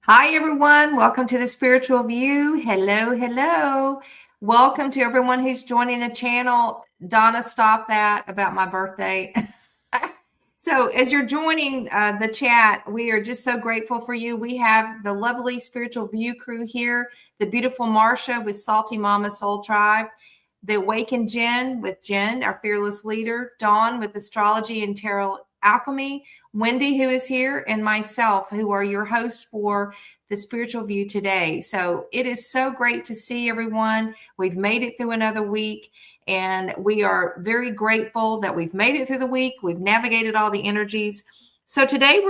Hi, everyone. Welcome to the Spiritual View. Hello, hello. Welcome to everyone who's joining the channel. Donna, stop that about my birthday. So, as you're joining the chat, we are just so grateful for you. We have the lovely Spiritual View crew here, the beautiful Marsha with Salty Mama Soul Tribe, the Awakened Jen with Jen, our fearless leader, Dawn with Astrology and Tarot Alchemy, Wendy, who is here, and myself, who are your hosts for the Spiritual View today. So it is so great to see everyone. We've made it through another week, and we are very grateful that we've made it through the week. We've navigated all the energies. So today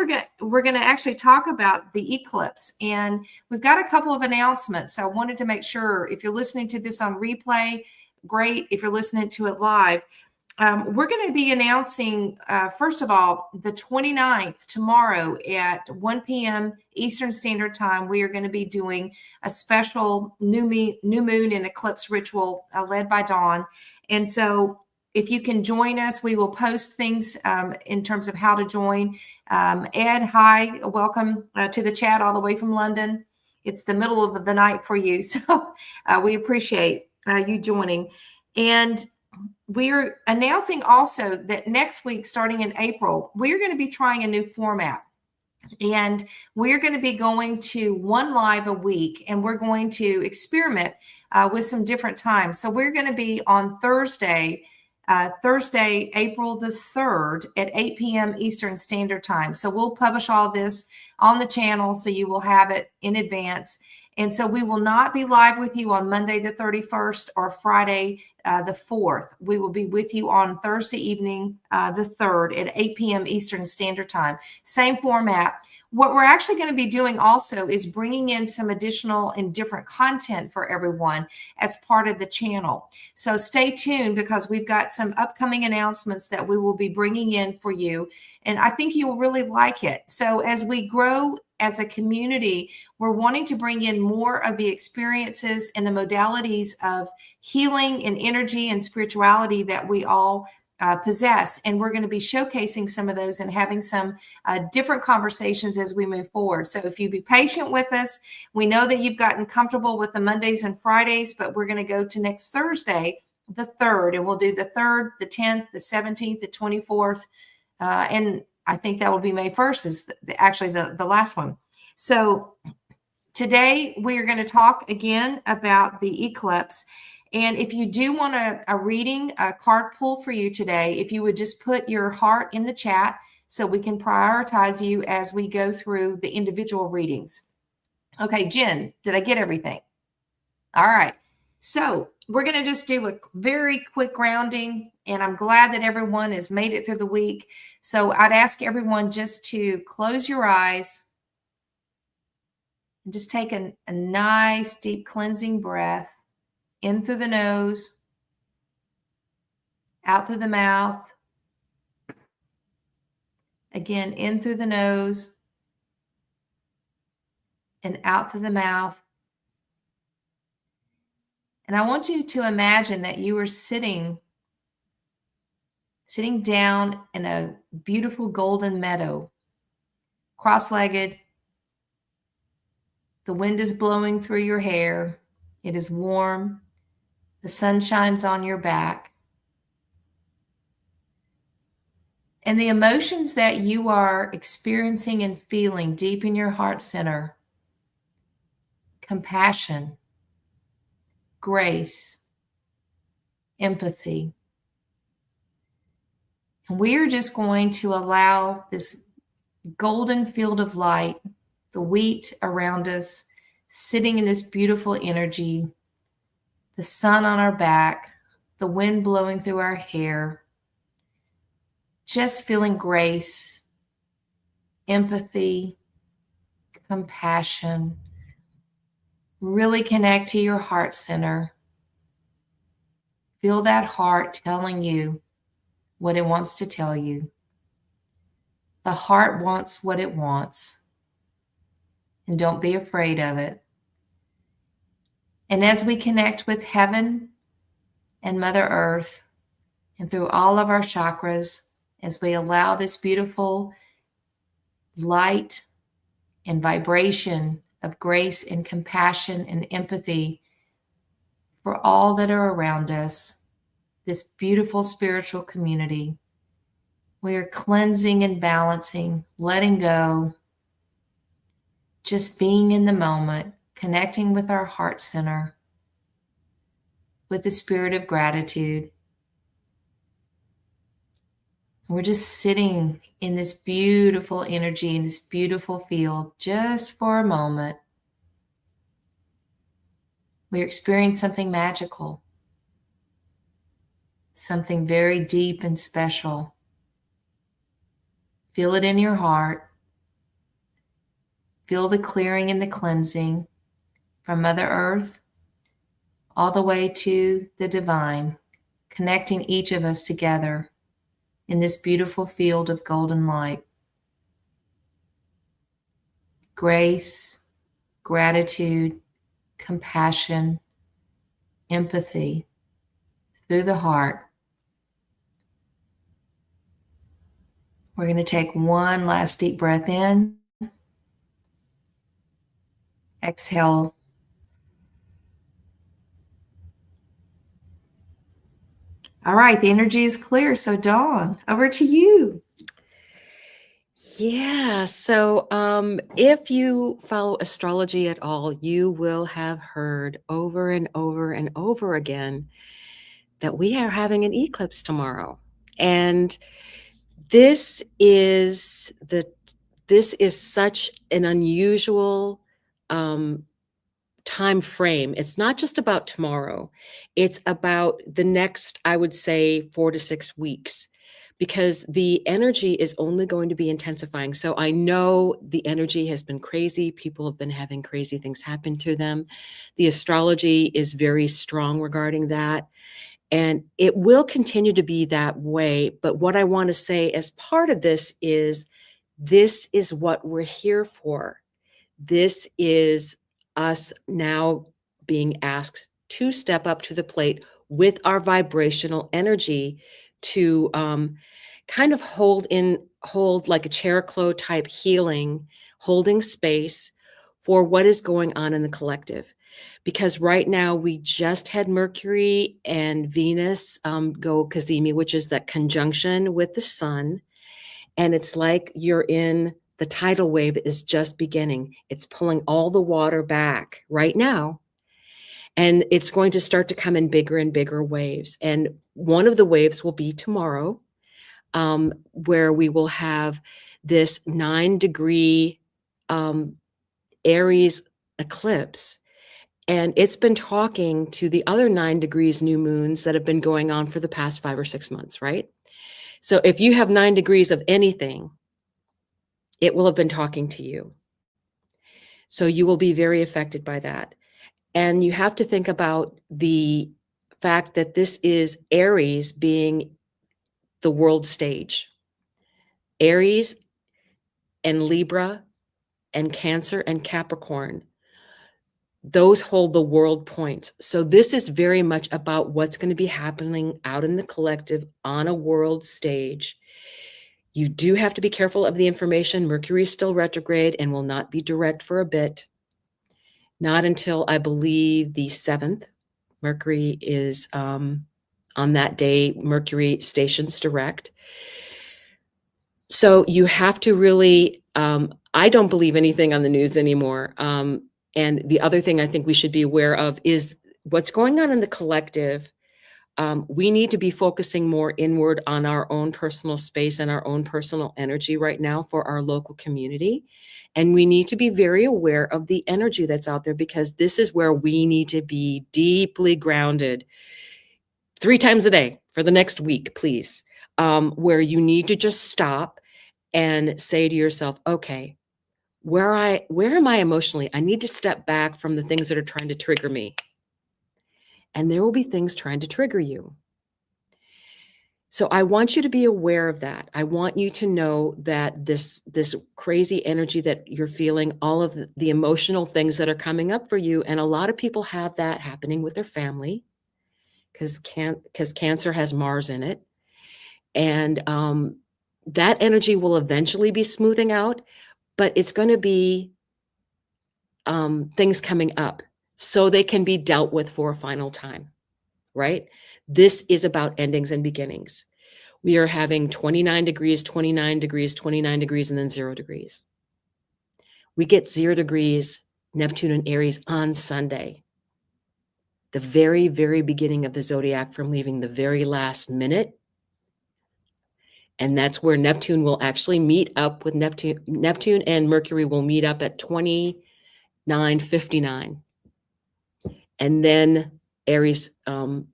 we're gonna actually talk about the eclipse, and we've got a couple of announcements. So I wanted to make sure if you're listening to this on replay, great. If you're listening to it live, we're going to be announcing, first of all, the 29th, tomorrow at 1 p.m. Eastern Standard Time. We are going to be doing a special new moon and eclipse ritual led by Dawn. And so if you can join us, we will post things in terms of how to join. Ed, hi, welcome to the chat all the way from London. It's the middle of the night for you, so we appreciate you joining. And we're announcing also that next week, starting in April, we're going to be trying a new format. And we're going to be going to one live a week, and we're going to experiment with some different times. So we're going to be on Thursday, April the 3rd at 8 p.m. Eastern Standard Time. So we'll publish all this on the channel, so you will have it in advance. And so we will not be live with you on Monday the 31st or Friday the 4th. We will be with you on Thursday evening, the 3rd at 8 p.m. Eastern Standard Time. Same format. What we're actually going to be doing also is bringing in some additional and different content for everyone as part of the channel. So stay tuned, because we've got some upcoming announcements that we will be bringing in for you. And I think you will really like it. So as we grow as a community, we're wanting to bring in more of the experiences and the modalities of healing and energy and spirituality that we all possess. And we're going to be showcasing some of those and having some different conversations as we move forward. So if you be patient with us, we know that you've gotten comfortable with the Mondays and Fridays, but we're going to go to next Thursday, the 3rd, and we'll do the 3rd, the 10th, the 17th, the 24th, and I think that will be May 1st is actually the last one. So today we are going to talk again about the eclipse. And if you do want a reading, a card pull for you today, if you would just put your heart in the chat so we can prioritize you as we go through the individual readings. Okay, Jen, did I get everything? All right. So we're going to just do a very quick grounding, and I'm glad that everyone has made it through the week. So I'd ask everyone just to close your eyes and just take a nice deep cleansing breath in through the nose, out through the mouth. Again, in through the nose and out through the mouth. And I want you to imagine that you are sitting down in a beautiful golden meadow, cross-legged. The wind is blowing through your hair. It is warm. The sun shines on your back. And the emotions that you are experiencing and feeling deep in your heart center: compassion, grace, empathy. And we are just going to allow this golden field of light, the wheat around us, sitting in this beautiful energy, the sun on our back, the wind blowing through our hair, just feeling grace, empathy, compassion. Really connect to your heart center. Feel that heart telling you what it wants to tell you. The heart wants what it wants, and don't be afraid of it. And as we connect with heaven and Mother Earth, and through all of our chakras, as we allow this beautiful light and vibration of grace and compassion and empathy for all that are around us, this beautiful spiritual community. We are cleansing and balancing, letting go, just being in the moment, connecting with our heart center, with the spirit of gratitude. We're just sitting in this beautiful energy, in this beautiful field, just for a moment. We're experiencing something magical, something very deep and special. Feel it in your heart. Feel the clearing and the cleansing from Mother Earth all the way to the divine, connecting each of us together in this beautiful field of golden light. Grace, gratitude, compassion, empathy through the heart. We're going to take one last deep breath in. Exhale. All right, the energy is clear. So Dawn, over to you. Yeah. So if you follow astrology at all, you will have heard over and over and over again that we are having an eclipse tomorrow. And this is such an unusual time frame. It's not just about tomorrow. It's about the next, I would say, 4 to 6 weeks, because the energy is only going to be intensifying. So I know the energy has been crazy. People have been having crazy things happen to them. The astrology is very strong regarding that. And it will continue to be that way. But what I want to say as part of this is what we're here for. This is us now being asked to step up to the plate with our vibrational energy to kind of hold like a Cheroklo type healing, holding space for what is going on in the collective. Because right now we just had Mercury and Venus go Cazimi, which is that conjunction with the sun. And it's like you're in the tidal wave is just beginning. It's pulling all the water back right now. And it's going to start to come in bigger and bigger waves. And one of the waves will be tomorrow, where we will have this 9-degree Aries eclipse. And it's been talking to the other 9 degrees new moons that have been going on for the past 5 or 6 months, right? So if you have 9 degrees of anything, it will have been talking to you. So you will be very affected by that. And you have to think about the fact that this is Aries being the world stage. Aries and Libra and Cancer and Capricorn, those hold the world points. So this is very much about what's going to be happening out in the collective on a world stage. You do have to be careful of the information. Mercury is still retrograde and will not be direct for a bit. Not until, I believe, the 7th. Mercury is on that day, Mercury stations direct. So you have to really, I don't believe anything on the news anymore. And the other thing I think we should be aware of is what's going on in the collective. We need to be focusing more inward on our own personal space and our own personal energy right now for our local community. And we need to be very aware of the energy that's out there, because this is where we need to be deeply grounded 3 times a day for the next week, please, where you need to just stop and say to yourself, okay, where am I emotionally? I need to step back from the things that are trying to trigger me. And there will be things trying to trigger you. So I want you to be aware of that. I want you to know that this crazy energy that you're feeling, all of the emotional things that are coming up for you, and a lot of people have that happening with their family, because Cancer has Mars in it. And that energy will eventually be smoothing out, but it's going to be things coming up so they can be dealt with for a final time, right? This is about endings and beginnings. We are having 29 degrees, 29 degrees, 29 degrees, and then 0 degrees. We get 0 degrees, Neptune and Aries on Sunday, the very, very beginning of the zodiac, from leaving the very last minute. And that's where Neptune will actually meet up with Neptune. Neptune and Mercury will meet up at 29:59. And then Aries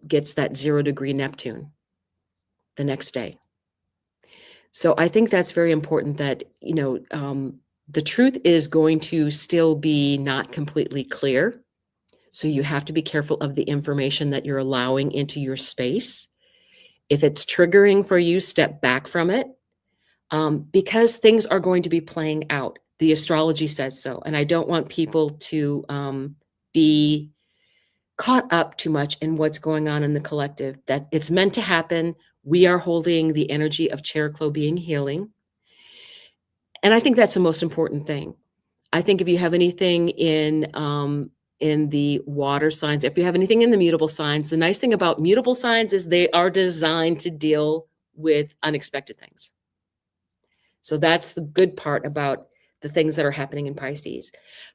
gets that 0 degree Neptune the next day. So I think that's very important, that, the truth is going to still be not completely clear. So you have to be careful of the information that you're allowing into your space. If it's triggering for you, step back from it, because things are going to be playing out. The astrology says so. And I don't want people to be caught up too much in what's going on in the collective, that it's meant to happen. We are holding the energy of Cheroklo being healing. And I think that's the most important thing. I think if you have anything in the water signs, if you have anything in the mutable signs, the nice thing about mutable signs is they are designed to deal with unexpected things. So that's the good part about the things that are happening in Pisces.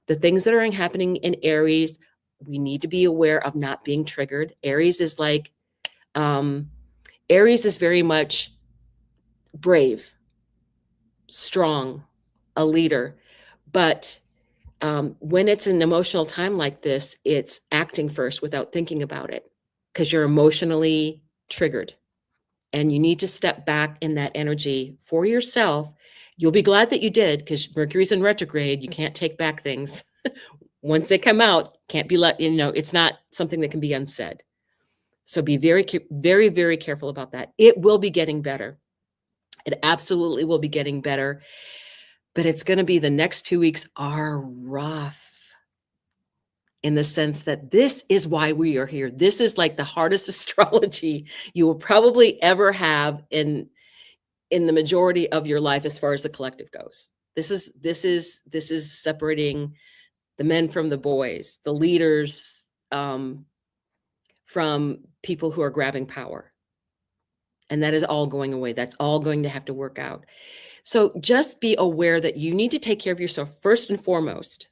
The things that are happening in Aries, we need to be aware of not being triggered. Aries is very much brave, strong, a leader. But when it's an emotional time like this, it's acting first without thinking about it, because you're emotionally triggered. And you need to step back in that energy for yourself. You'll be glad that you did, because Mercury's in retrograde. You can't take back things. Once they come out, can't be it's not something that can be unsaid. So be very, very, very careful about that. It will be getting better. It absolutely will be getting better. But it's going to be, the next 2 weeks are rough, in the sense that this is why we are here. This is like the hardest astrology you will probably ever have in the majority of your life, as far as the collective goes. This is separating the men from the boys, the leaders from people who are grabbing power. And that is all going away. That's all going to have to work out. So just be aware that you need to take care of yourself first and foremost.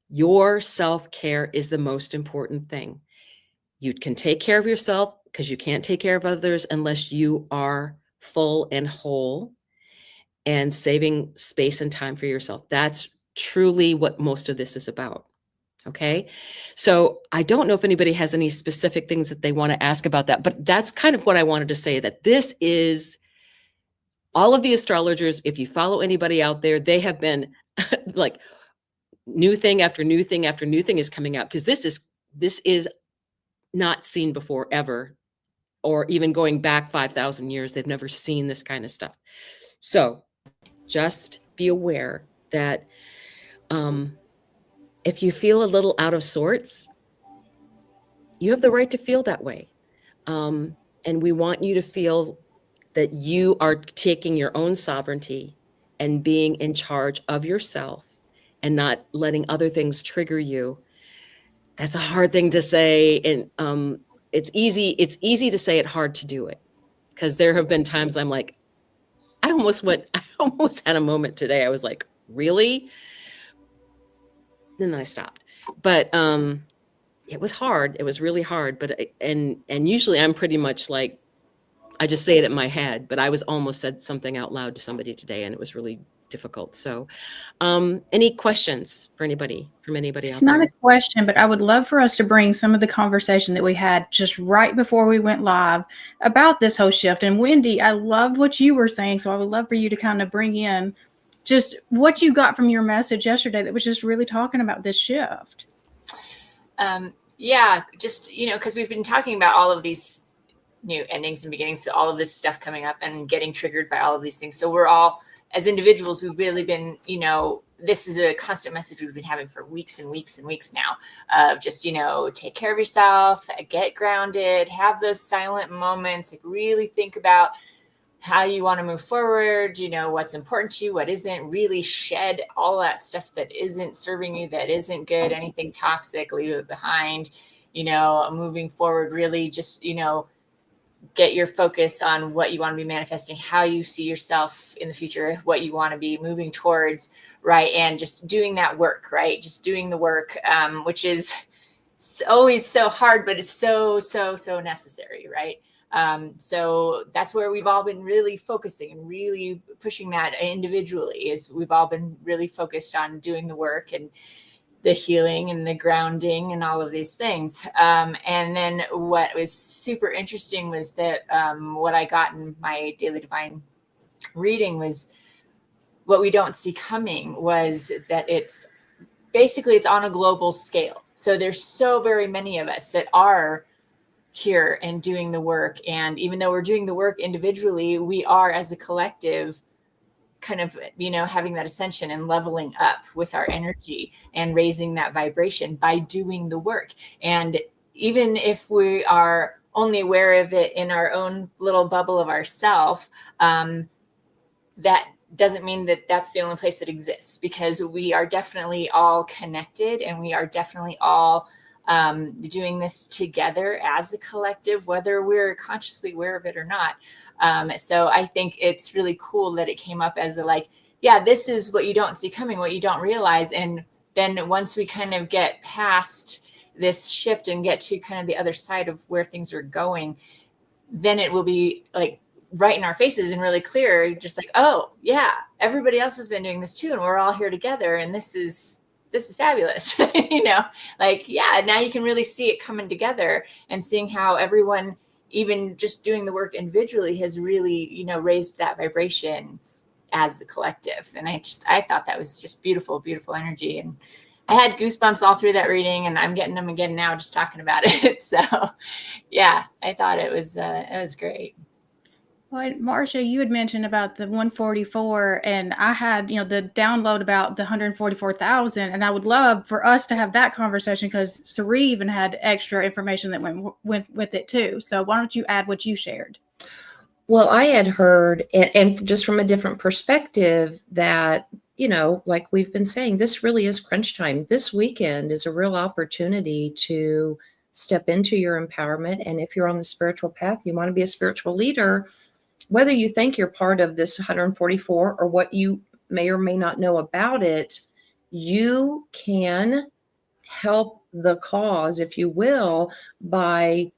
Your self-care is the most important thing. You can take care of yourself, because you can't take care of others unless you are full and whole and saving space and time for yourself. That's truly what most of this is about. Okay. So I don't know if anybody has any specific things that they want to ask about that, but that's kind of what I wanted to say, that this is all of the astrologers. If you follow anybody out there, they have been like, new thing after new thing after new thing is coming out, because this is not seen before ever, or even going back 5,000 years. They've never seen this kind of stuff. So just be aware that if you feel a little out of sorts, you have the right to feel that way. And we want you to feel that you are taking your own sovereignty and being in charge of yourself, and not letting other things trigger you. That's a hard thing to say. And it's easy to say it, hard to do it. Because there have been times I'm like, I almost had a moment today. I was like, really? Then I stopped. But it was hard. It was really hard. But and usually I'm pretty much like, I just say it in my head, but I was almost said something out loud to somebody today, and it was really difficult. So any questions from anybody out there? It's not a question, but I would love for us to bring some of the conversation that we had just right before we went live about this whole shift. And Wendy, I loved what you were saying, so I would love for you to kind of bring in just what you got from your message yesterday that was just really talking about this shift. Yeah, just, because we've been talking about all of these new endings and beginnings, so all of this stuff coming up and getting triggered by all of these things. So we're all, as individuals, we've really been, this is a constant message we've been having for weeks and weeks and weeks now, of just, take care of yourself, get grounded, have those silent moments, like really think about how you want to move forward, what's important to you, what isn't, really shed all that stuff that isn't serving you, that isn't good, anything toxic, leave it behind, moving forward, really just, get your focus on what you want to be manifesting, how you see yourself in the future, what you want to be moving towards, right? And just doing that work, right? Just doing the work, which is always so hard, but it's so necessary, right? So that's where we've all been really focusing and really pushing that individually, is we've all been really focused on doing the work and the healing and the grounding and all of these things. And then what was super interesting was that what I got in my daily divine reading was, what we don't see coming was that it's on a global scale. So there's so very many of us that are here and doing the work. And even though we're doing the work individually, we are, as a collective, kind of, having that ascension and leveling up with our energy and raising that vibration by doing the work. And even if we are only aware of it in our own little bubble of ourself, that doesn't mean that that's the only place that exists, because we are definitely all connected, and we are definitely all doing this together as a collective, whether we're consciously aware of it or not. So I think it's really cool that it came up as this is what you don't see coming, what you don't realize. And then once we kind of get past this shift and get to kind of the other side of where things are going, then it will be right in our faces and really clear, just oh yeah, everybody else has been doing this too, and we're all here together, and this is fabulous. Now you can really see it coming together, and seeing how everyone, even just doing the work individually, has really, raised that vibration as the collective. And I thought that was just beautiful, beautiful energy. And I had goosebumps all through that reading, and I'm getting them again now just talking about it. So yeah, I thought it was great. Well, Marcia, you had mentioned about the 144, and I had, the download about the 144,000, and I would love for us to have that conversation, because Sari even had extra information that went with it too. So why don't you add what you shared? Well, I had heard, and just from a different perspective, that, like we've been saying, this really is crunch time. This weekend is a real opportunity to step into your empowerment. And if you're on the spiritual path, you want to be a spiritual leader, whether you think you're part of this 144 or what you may or may not know about it, you can help the cause, if you will, by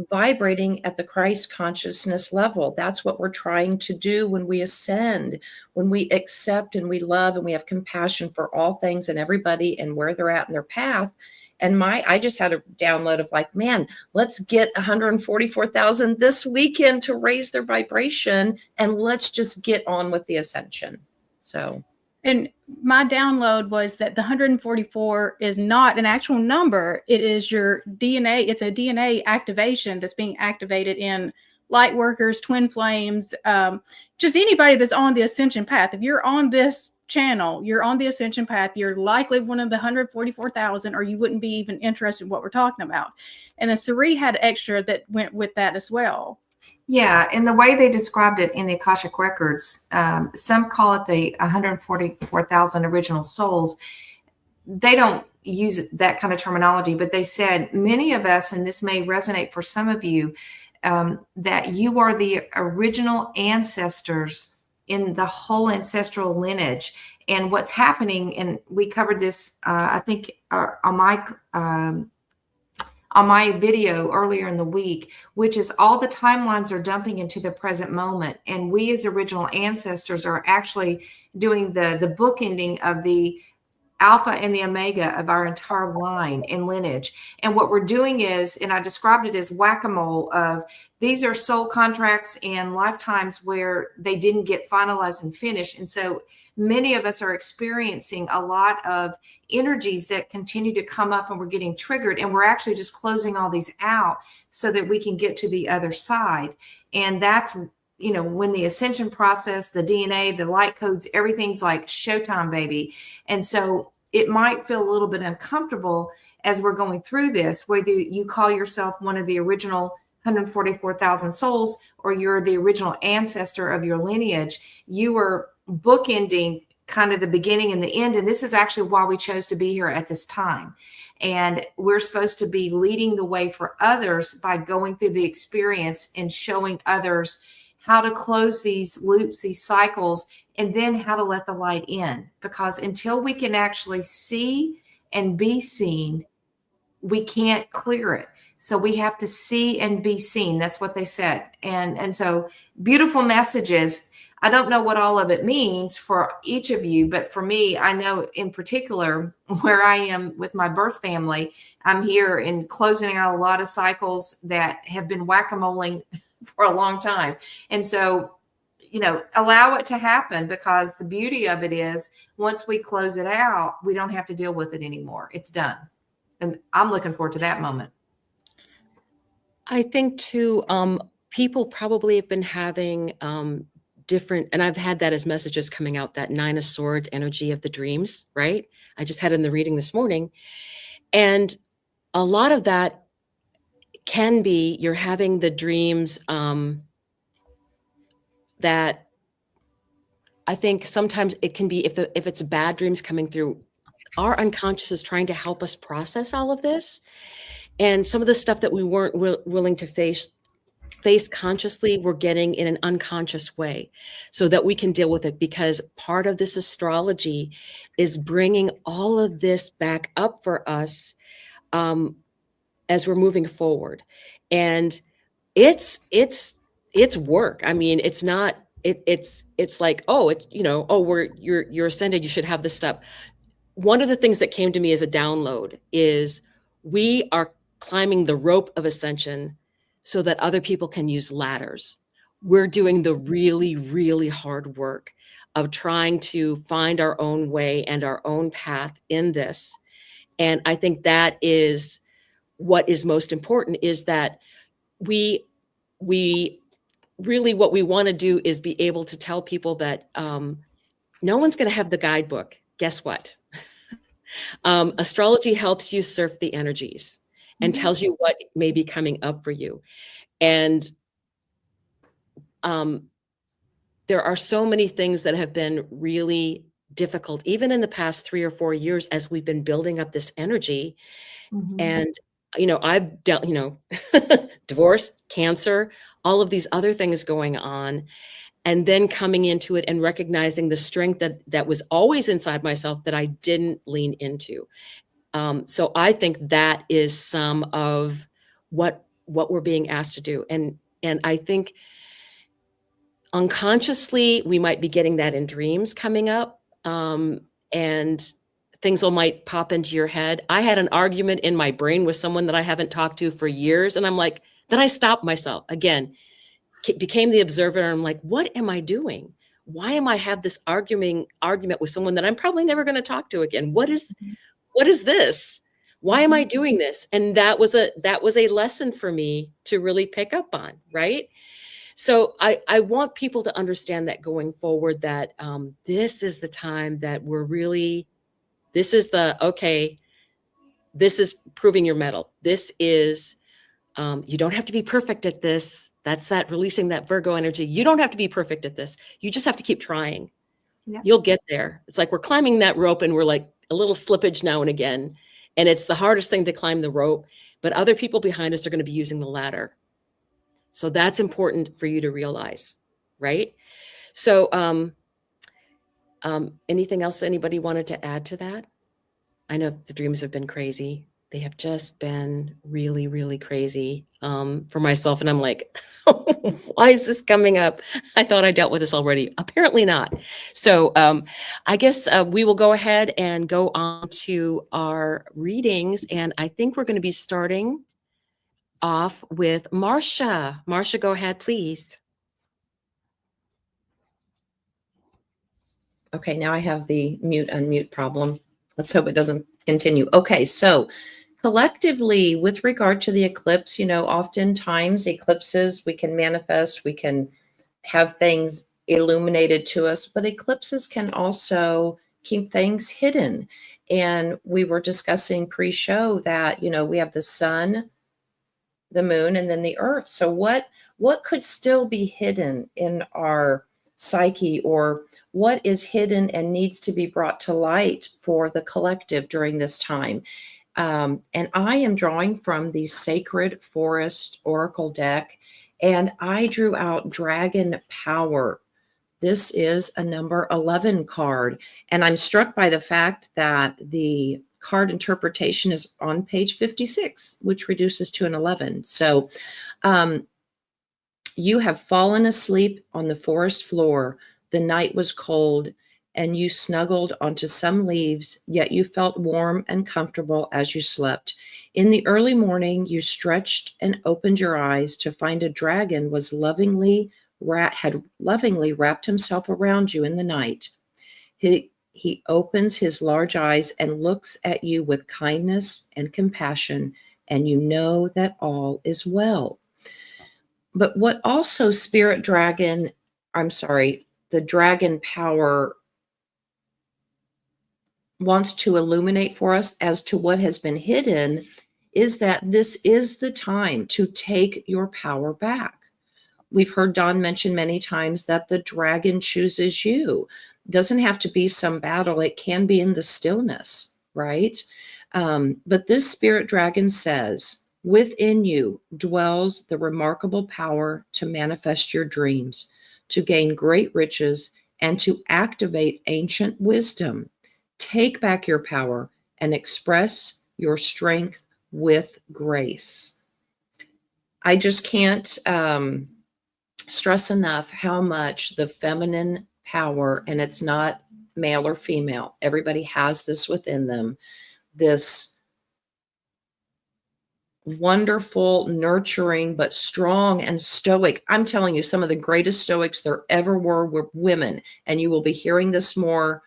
vibrating at the Christ consciousness level. That's what we're trying to do when we ascend, when we accept and we love and we have compassion for all things and everybody and where they're at in their path. And I just had a download of man, let's get 144,000 this weekend to raise their vibration, and let's just get on with the ascension. So, and my download was that the 144 is not an actual number. It is your DNA. It's a DNA activation that's being activated in light workers, twin flames, just anybody that's on the ascension path. If you're on this channel, you're on the ascension path, you're likely one of the 144,000, or you wouldn't be even interested in what we're talking about. And then Sari had extra that went with that as well. Yeah, and the way they described it in the Akashic Records, some call it the 144,000 original souls. They don't use that kind of terminology, but they said many of us, and this may resonate for some of you, that you are the original ancestors in the whole ancestral lineage. And what's happening, and we covered this, I think, on my video earlier in the week, which is all the timelines are dumping into the present moment. And we as original ancestors are actually doing the bookending of the alpha and the omega of our entire line and lineage. And what we're doing is, and I described it as whack-a-mole of, these are soul contracts and lifetimes where they didn't get finalized and finished. And so many of us are experiencing a lot of energies that continue to come up, and we're getting triggered, and we're actually just closing all these out so that we can get to the other side. And that's, when the ascension process, the DNA, the light codes, everything's like showtime, baby. And so it might feel a little bit uncomfortable as we're going through this, whether you call yourself one of the original 144,000 souls, or you're the original ancestor of your lineage, you are bookending kind of the beginning and the end. And this is actually why we chose to be here at this time. And we're supposed to be leading the way for others by going through the experience and showing others how to close these loops, these cycles, and then how to let the light in. Because until we can actually see and be seen, we can't clear it. So we have to see and be seen. That's what they said. And so beautiful messages. I don't know what all of it means for each of you, but for me, I know in particular where I am with my birth family, I'm here in closing out a lot of cycles that have been whack-a-moling for a long time. And so, allow it to happen, because the beauty of it is once we close it out, we don't have to deal with it anymore. It's done. And I'm looking forward to that moment. I think too, people probably have been having different, and I've had that as messages coming out, that 9 of Swords energy of the dreams, right? I just had it in the reading this morning. And a lot of that can be, you're having the dreams that I think sometimes it can be, if it's bad dreams coming through, our unconscious is trying to help us process all of this. And some of the stuff that we weren't willing to face consciously, we're getting in an unconscious way so that we can deal with it. Because part of this astrology is bringing all of this back up for us as we're moving forward. And it's work. I mean, it's not, it's like, you're ascended, you should have this stuff. One of the things that came to me as a download is we are climbing the rope of ascension so that other people can use ladders. We're doing the really, really hard work of trying to find our own way and our own path in this. And I think that is what is most important, is that we really, what we want to do is be able to tell people that no one's going to have the guidebook. Guess what? Astrology helps you surf the energies and tells you what may be coming up for you. And there are so many things that have been really difficult, even in the past 3 or 4 years, as we've been building up this energy. And, I've dealt, divorce, cancer, all of these other things going on. And then coming into it and recognizing the strength that was always inside myself that I didn't lean into. So I think that is some of what we're being asked to do. And I think unconsciously, we might be getting that in dreams coming up, and things might pop into your head. I had an argument in my brain with someone that I haven't talked to for years. And I'm like, then I stopped myself again. Became the observer. And I'm like, what am I doing? Why am I have this argument with someone that I'm probably never going to talk to again? What is this? Why am I doing this? And that was a lesson for me to really pick up on, right? So I want people to understand that going forward, that this is the time that this is proving your mettle. This is, you don't have to be perfect at this. That's that releasing that Virgo energy. You don't have to be perfect at this. You just have to keep trying. Yeah. You'll get there. It's like we're climbing that rope and we're like a little slippage now and again. And it's the hardest thing to climb the rope, but other people behind us are going to be using the ladder. So that's important for you to realize, right? So anything else anybody wanted to add to that? I know the dreams have been crazy. They have just been really, really crazy for myself. And I'm like, why is this coming up? I thought I dealt with this already. Apparently not. So I guess we will go ahead and go on to our readings. And I think we're going to be starting off with Marcia. Marcia, go ahead, please. Okay, now I have the mute unmute problem. Let's hope it doesn't continue. Okay, so collectively, with regard to the eclipse, oftentimes eclipses, we can manifest, we can have things illuminated to us, but eclipses can also keep things hidden. And we were discussing pre-show that, we have the sun the moon, and then the earth. So what could still be hidden in our psyche, or what is hidden and needs to be brought to light for the collective during this time? And I am drawing from the Sacred Forest Oracle deck, and I drew out Dragon Power. This is a number 11 card. And I'm struck by the fact that the card interpretation is on page 56, which reduces to an 11. So you have fallen asleep on the forest floor. The night was cold, and you snuggled onto some leaves, yet you felt warm and comfortable as you slept. In the early morning, you stretched and opened your eyes to find a dragon had lovingly wrapped himself around you in the night. He opens his large eyes and looks at you with kindness and compassion, and you know that all is well. But what also the Dragon Power wants to illuminate for us as to what has been hidden is that this is the time to take your power back. We've heard Dawn mention many times that the dragon chooses you. It doesn't have to be some battle. It can be in the stillness, right? But this spirit dragon says, within you dwells the remarkable power to manifest your dreams, to gain great riches, and to activate ancient wisdom. Take back your power and express your strength with grace. I just can't stress enough how much the feminine power, and it's not male or female, everybody has this within them, this wonderful, nurturing, but strong and stoic. I'm telling you, some of the greatest stoics there ever were women, and you will be hearing this more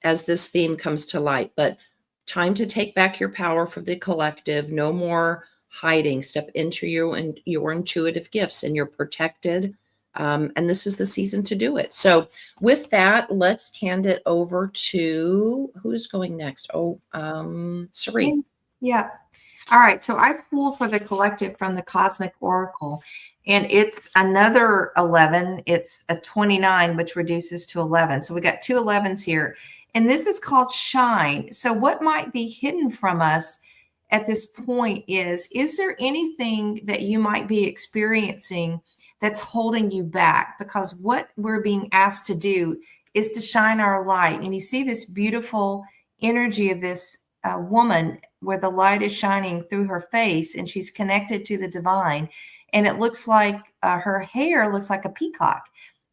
as this theme comes to light. But time to take back your power for the collective. No more hiding. Step into your intuitive gifts, and you're protected. And this is the season to do it. So with that, let's hand it over to who's going next. Sari. Yeah. All right. So I pulled for the collective from the Cosmic Oracle, and it's another 11. It's a 29, which reduces to 11. So we got two 11s here. And this is called Shine. So what might be hidden from us at this point is there anything that you might be experiencing that's holding you back? Because what we're being asked to do is to shine our light. And you see this beautiful energy of this woman where the light is shining through her face, and she's connected to the divine. And it looks like her hair looks like a peacock.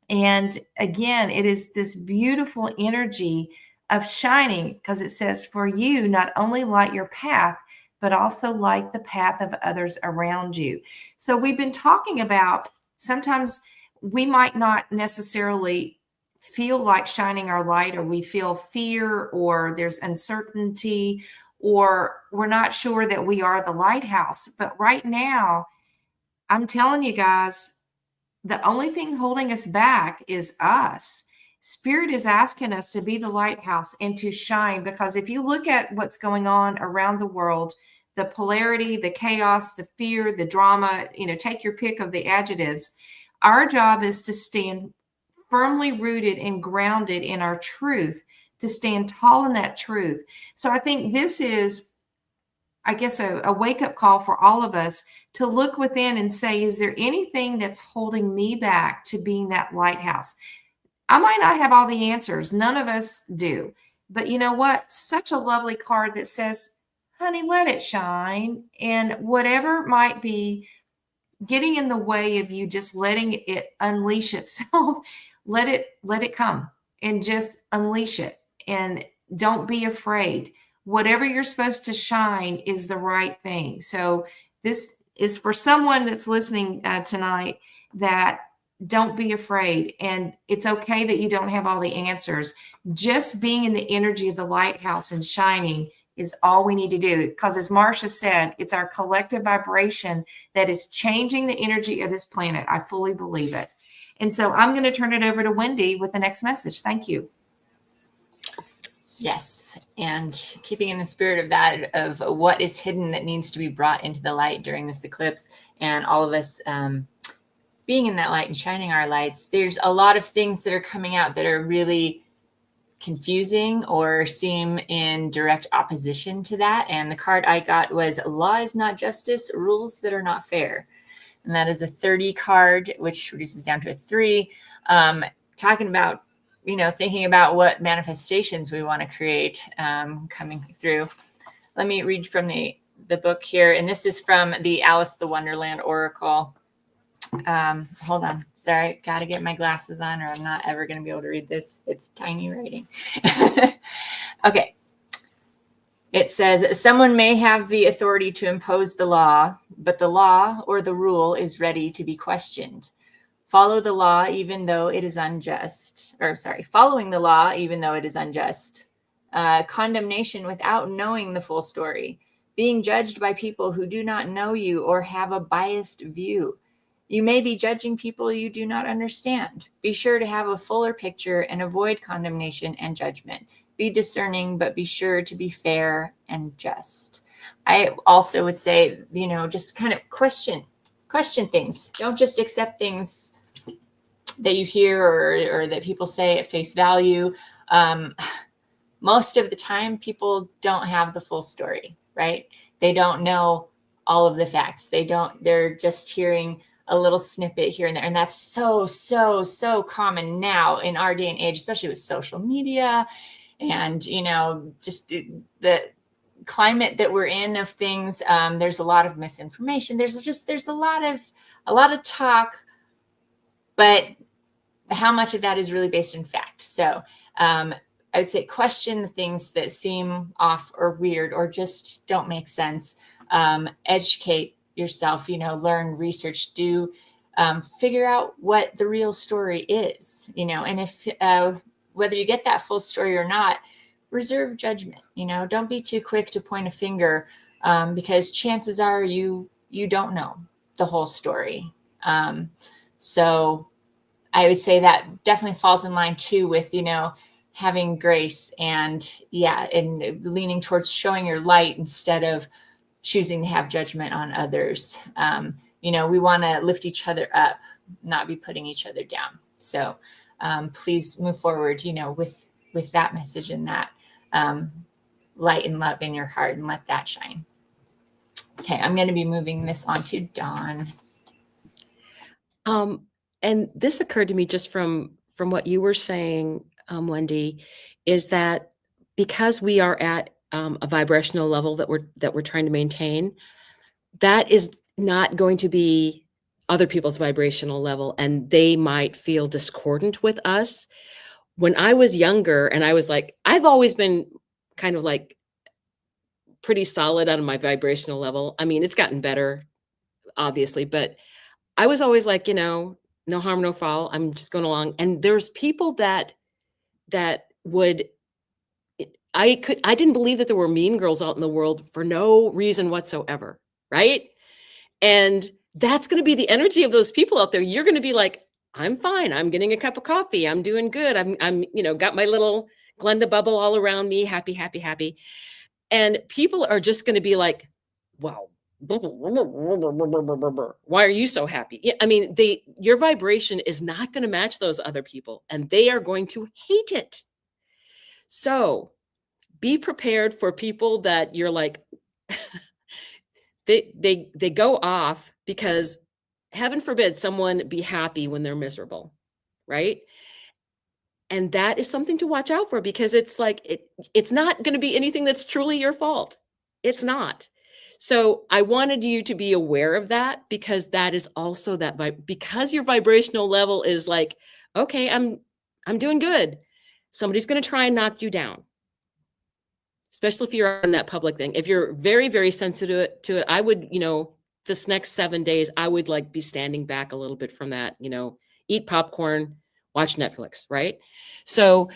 And again, it is this beautiful energy of shining, because it says, for you, not only light your path, but also light the path of others around you. So we've been talking about, sometimes we might not necessarily feel like shining our light, or we feel fear, or there's uncertainty, or we're not sure that we are the lighthouse. But right now, I'm telling you guys, the only thing holding us back is us. Spirit is asking us to be the lighthouse and to shine, because if you look at what's going on around the world, the polarity, the chaos, the fear, the drama, take your pick of the adjectives. Our job is to stand firmly rooted and grounded in our truth, to stand tall in that truth. So I think this is, I guess, a wake-up call for all of us to look within and say, is there anything that's holding me back to being that lighthouse? I might not have all the answers. None of us do. But you know what? Such a lovely card that says, honey, let it shine. And whatever might be getting in the way of you just letting it unleash itself, let it come and just unleash it. And don't be afraid. Whatever you're supposed to shine is the right thing. So this is for someone that's listening tonight, that don't be afraid. And it's okay that you don't have all the answers. Just being in the energy of the lighthouse and shining is all we need to do. Because as Marcia said, it's our collective vibration that is changing the energy of this planet. I fully believe it. And so I'm going to turn it over to Wendy with the next message. Thank you. Yes. And keeping in the spirit of that, of what is hidden that needs to be brought into the light during this eclipse, and all of us being in that light and shining our lights, there's a lot of things that are coming out that are really confusing or seem in direct opposition to that. And the card I got was Law is Not Justice, Rules That Are Not Fair. And that is a 30 card, which reduces down to a 3, talking about, thinking about what manifestations we want to create coming through. Let me read from the book here. And this is from the Alice the Wonderland Oracle. Hold on. Sorry. Got to get my glasses on or I'm not ever going to be able to read this. It's tiny writing. Okay. It says, someone may have the authority to impose the law, but the law or the rule is ready to be questioned. Follow the law even though it is unjust. Following the law even though it is unjust. Condemnation without knowing the full story. Being judged by people who do not know you or have a biased view. You may be judging people you do not understand. Be sure to have a fuller picture and avoid condemnation and judgment. Be discerning, but be sure to be fair and just. I also would say, just kind of question things. Don't just accept things that you hear or that people say at face value. Most of the time, people don't have the full story, right? They don't know all of the facts. They're just hearing a little snippet here and there. And that's so common now in our day and age, especially with social media and, just the climate that we're in of things. There's a lot of misinformation. There's a lot of talk, but how much of that is really based in fact? So I would say question the things that seem off or weird or just don't make sense. Educate yourself, learn, research, do figure out what the real story is, and if whether you get that full story or not, reserve judgment. Don't be too quick to point a finger because chances are you don't know the whole story. So I would say that definitely falls in line too with, having grace and leaning towards showing your light instead of choosing to have judgment on others. We want to lift each other up, not be putting each other down. So please move forward, with that message and that light and love in your heart and let that shine. Okay, I'm going to be moving this on to Dawn. And this occurred to me just from what you were saying, Wendy, is that because we are at a vibrational level that we're trying to maintain, that is not going to be other people's vibrational level, and they might feel discordant with us. When I was younger, and I was like, I've always been kind of like pretty solid on my vibrational level. I mean, it's gotten better, obviously, but I was always like, no harm, no foul. I'm just going along. And there's people that would, I didn't believe that there were mean girls out in the world for no reason whatsoever. Right. And that's going to be the energy of those people out there. You're going to be like, I'm fine. I'm getting a cup of coffee. I'm doing good. I'm got my little Glenda bubble all around me. Happy, happy, happy. And people are just going to be like, wow. Why are you so happy? I mean, your vibration is not going to match those other people, and they are going to hate it. So be prepared for people that you're like, they go off because heaven forbid someone be happy when they're miserable, right? And that is something to watch out for, because it's like, it's not going to be anything that's truly your fault. It's not. So I wanted you to be aware of that, because that is also because your vibrational level is like, okay, I'm doing good. Somebody's going to try and knock you down, especially if you're on that public thing. If you're very, very sensitive to it, I would, this next 7 days, I would like be standing back a little bit from that, eat popcorn, watch Netflix, right? So,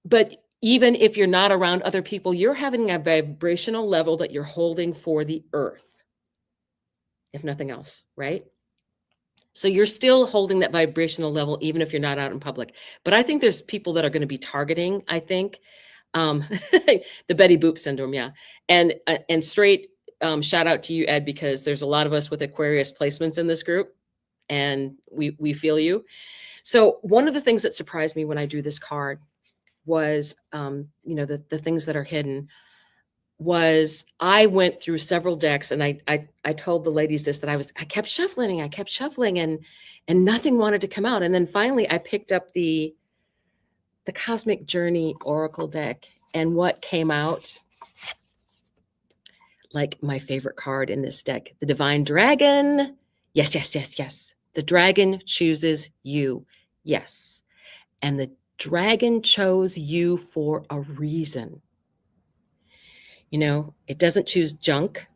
but even if you're not around other people, you're having a vibrational level that you're holding for the earth, if nothing else, right? So you're still holding that vibrational level, even if you're not out in public. But I think there's people that are going to be targeting, I think, the Betty Boop syndrome. Yeah. And straight shout out to you, Ed, because there's a lot of us with Aquarius placements in this group, and we feel you. So one of the things that surprised me when I drew this card was, the things that are hidden. Was I went through several decks, and I told the ladies this, that I kept shuffling and nothing wanted to come out. And then finally I picked up the Cosmic Journey Oracle deck, and what came out, like my favorite card in this deck, the Divine Dragon. Yes, yes, yes, yes. The dragon chooses you. Yes. And the dragon chose you for a reason. It doesn't choose junk.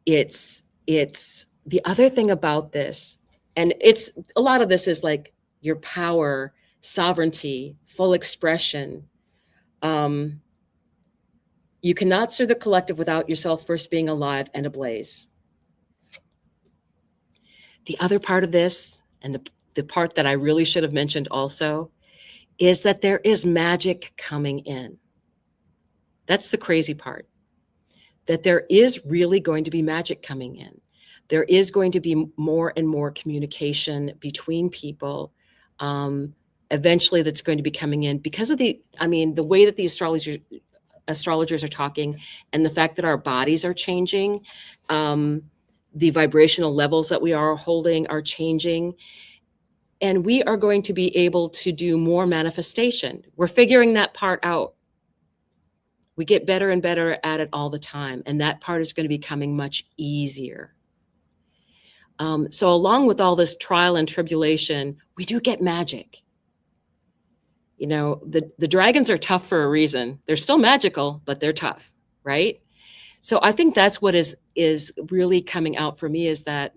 It's the other thing about this, and it's a lot of this is like your power, sovereignty, full expression. You cannot serve the collective without yourself first being alive and ablaze. The other part of this, and the part that I really should have mentioned also, is that there is magic coming in. That's the crazy part. That there is really going to be magic coming in. There is going to be more and more communication between people. Eventually that's going to be coming in because of the way that the astrologers are talking, and the fact that our bodies are changing. The vibrational levels that we are holding are changing. And we are going to be able to do more manifestation. We're figuring that part out. We get better and better at it all the time. And that part is going to be coming much easier. So along with all this trial and tribulation, we do get magic. The dragons are tough for a reason. They're still magical, but they're tough, right? So I think that's what is really coming out for me, is that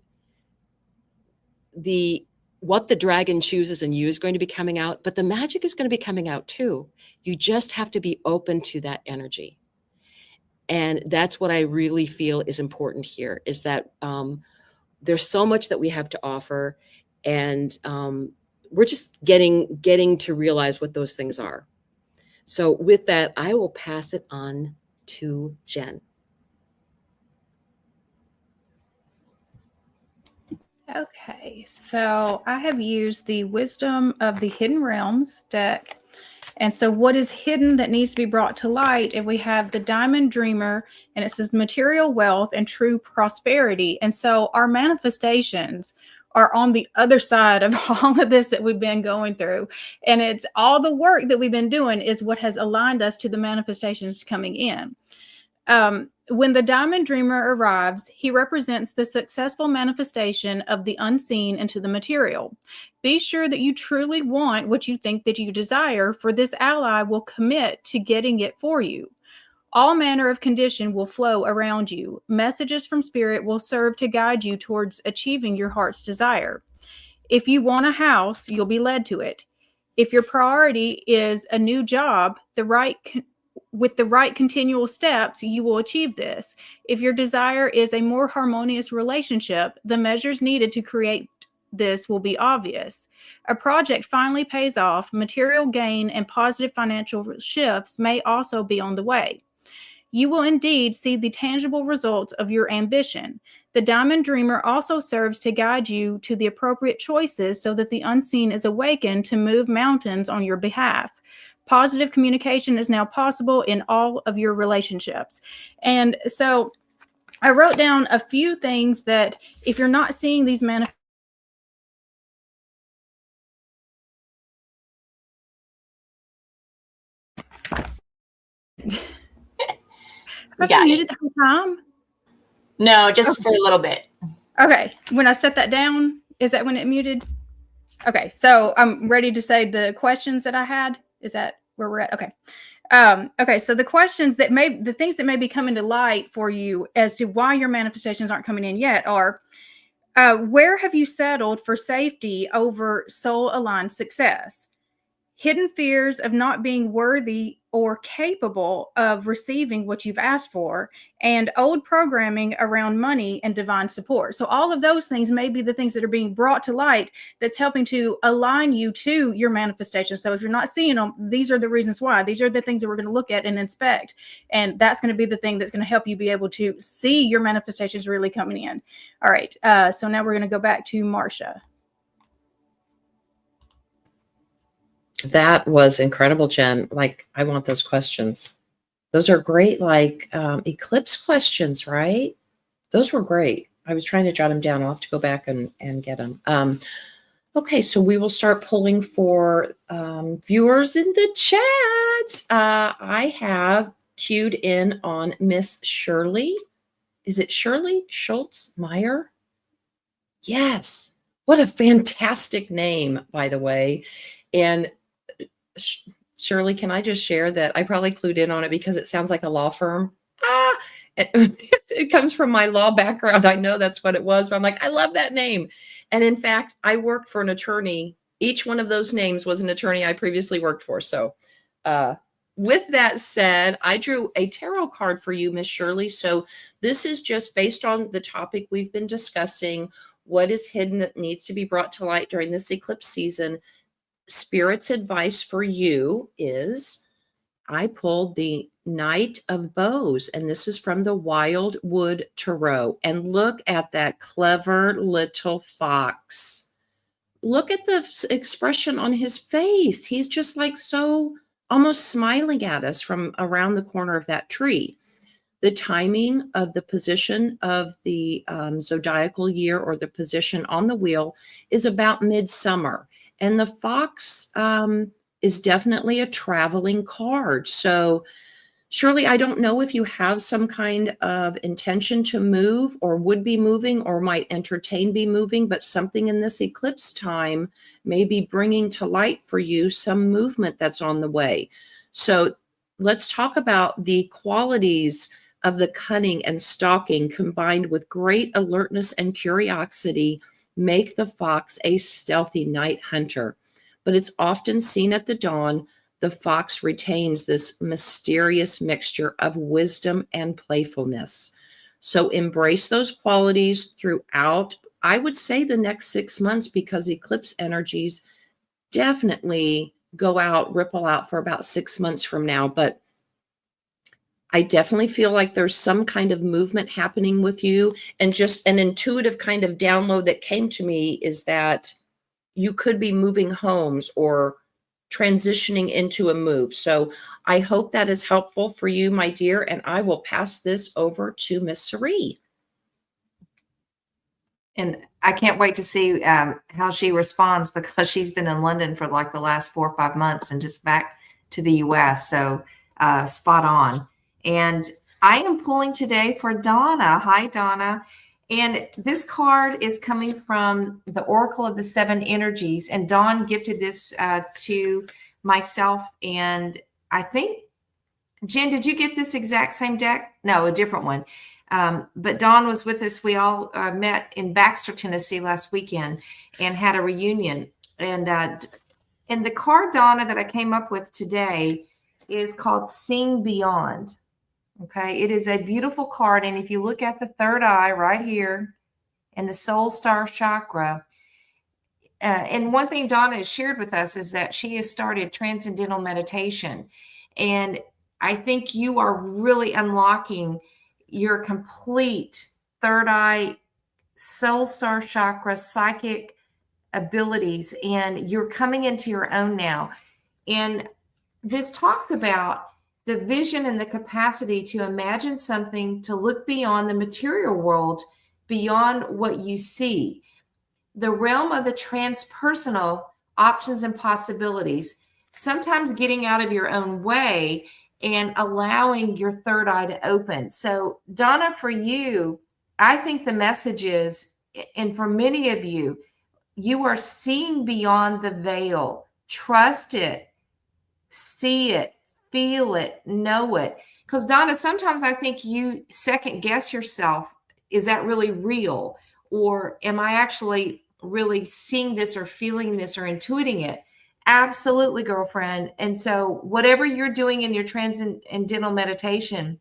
what the dragon chooses in you is going to be coming out, but the magic is going to be coming out too. You just have to be open to that energy. And that's what I really feel is important here, is that there's so much that we have to offer, and we're just getting to realize what those things are. So with that, I will pass it on to Jen. Okay, so I have used the Wisdom of the Hidden Realms deck. And so what is hidden that needs to be brought to light? And we have the Diamond Dreamer, and it says material wealth and true prosperity. And so our manifestations are on the other side of all of this that we've been going through. And it's all the work that we've been doing is what has aligned us to the manifestations coming in. When the Diamond Dreamer arrives, he represents the successful manifestation of the unseen into the material. Be sure that you truly want what you think that you desire, for this ally will commit to getting it for you. All manner of condition will flow around you. Messages from Spirit will serve to guide you towards achieving your heart's desire. If you want a house, you'll be led to it. If your priority is a new job, with the right continual steps, you will achieve this. If your desire is a more harmonious relationship, the measures needed to create this will be obvious. A project finally pays off. Material gain and positive financial shifts may also be on the way. You will indeed see the tangible results of your ambition. The Diamond Dreamer also serves to guide you to the appropriate choices so that the unseen is awakened to move mountains on your behalf. Positive communication is now possible in all of your relationships. And so I wrote down a few things that if you're not seeing these manifestations, I've been muted the whole time. No, just for a little bit. Okay. When I set that down, is that when it muted? Okay. So I'm ready to say the questions that I had. Is that where we're at? Okay. Okay. So the things that may be coming to light for you as to why your manifestations aren't coming in yet are, where have you settled for safety over soul-aligned success? Hidden fears of not being worthy or capable of receiving what you've asked for, and old programming around money and divine support. So all of those things may be the things that are being brought to light that's helping to align you to your manifestation. So if you're not seeing them, these are the reasons why. These are the things that we're going to look at and inspect. And that's going to be the thing that's going to help you be able to see your manifestations really coming in. All right. So now we're going to go back to Marsha. That was incredible, Jen. Like, I want those questions. Those are great, like eclipse questions, right? Those were great. I was trying to jot them down. I'll have to go back and get them. Okay, so we will start pulling for viewers in the chat. I have queued in on Miss Shirley. Is it Shirley Schultz Meyer? Yes. What a fantastic name, by the way. And Shirley, can I just share that I probably clued in on it because it sounds like a law firm? It comes from my law background. I know that's what it was, but I'm like, I love that name. And in fact, I worked for an attorney. Each one of those names was an attorney I previously worked for. So with that said, I drew a tarot card for you, Miss Shirley. So this is just based on the topic we've been discussing, what is hidden that needs to be brought to light during this eclipse season. Spirit's advice for you is, I pulled the Knight of Bows, and this is from the Wildwood Tarot. And look at that clever little fox. Look at the expression on his face. He's just like so almost smiling at us from around the corner of that tree. The timing of the position of the zodiacal year, or the position on the wheel, is about midsummer. And the fox is definitely a traveling card. So Shirley, I don't know if you have some kind of intention to move, or would be moving, or might entertain be moving, but something in this eclipse time may be bringing to light for you some movement that's on the way. So let's talk about the qualities of the cunning and stalking combined with great alertness and curiosity make the fox a stealthy night hunter. But it's often seen at the dawn, the fox retains this mysterious mixture of wisdom and playfulness. So embrace those qualities throughout, I would say, the next 6 months, because eclipse energies definitely go out, ripple out for about 6 months from now. But I definitely feel like there's some kind of movement happening with you. And just an intuitive kind of download that came to me is that you could be moving homes or transitioning into a move. So I hope that is helpful for you, my dear. And I will pass this over to Miss Cerie. And I can't wait to see how she responds, because she's been in London for like the last 4 or 5 months and just back to the US. So spot on. And I am pulling today for Donna. Hi, Donna. And this card is coming from the Oracle of the Seven Energies. And Dawn gifted this to myself. And I think, Jen, did you get this exact same deck? No, a different one. But Dawn was with us. We all met in Baxter, Tennessee last weekend and had a reunion. And the card, Donna, that I came up with today is called Seeing Beyond. Okay, it is a beautiful card. And if you look at the third eye right here and the soul star chakra, and one thing Donna has shared with us is that she has started transcendental meditation. And I think you are really unlocking your complete third eye, soul star chakra, psychic abilities, and you're coming into your own now. And this talks about the vision and the capacity to imagine something, to look beyond the material world, beyond what you see, the realm of the transpersonal options and possibilities, sometimes getting out of your own way and allowing your third eye to open. So Donna, for you, I think the message is, and for many of you, you are seeing beyond the veil. Trust it, see it, feel it, know it. Because Donna, sometimes I think you second guess yourself. Is that really real? Or am I actually really seeing this or feeling this or intuiting it? Absolutely, girlfriend. And so whatever you're doing in your transcendental meditation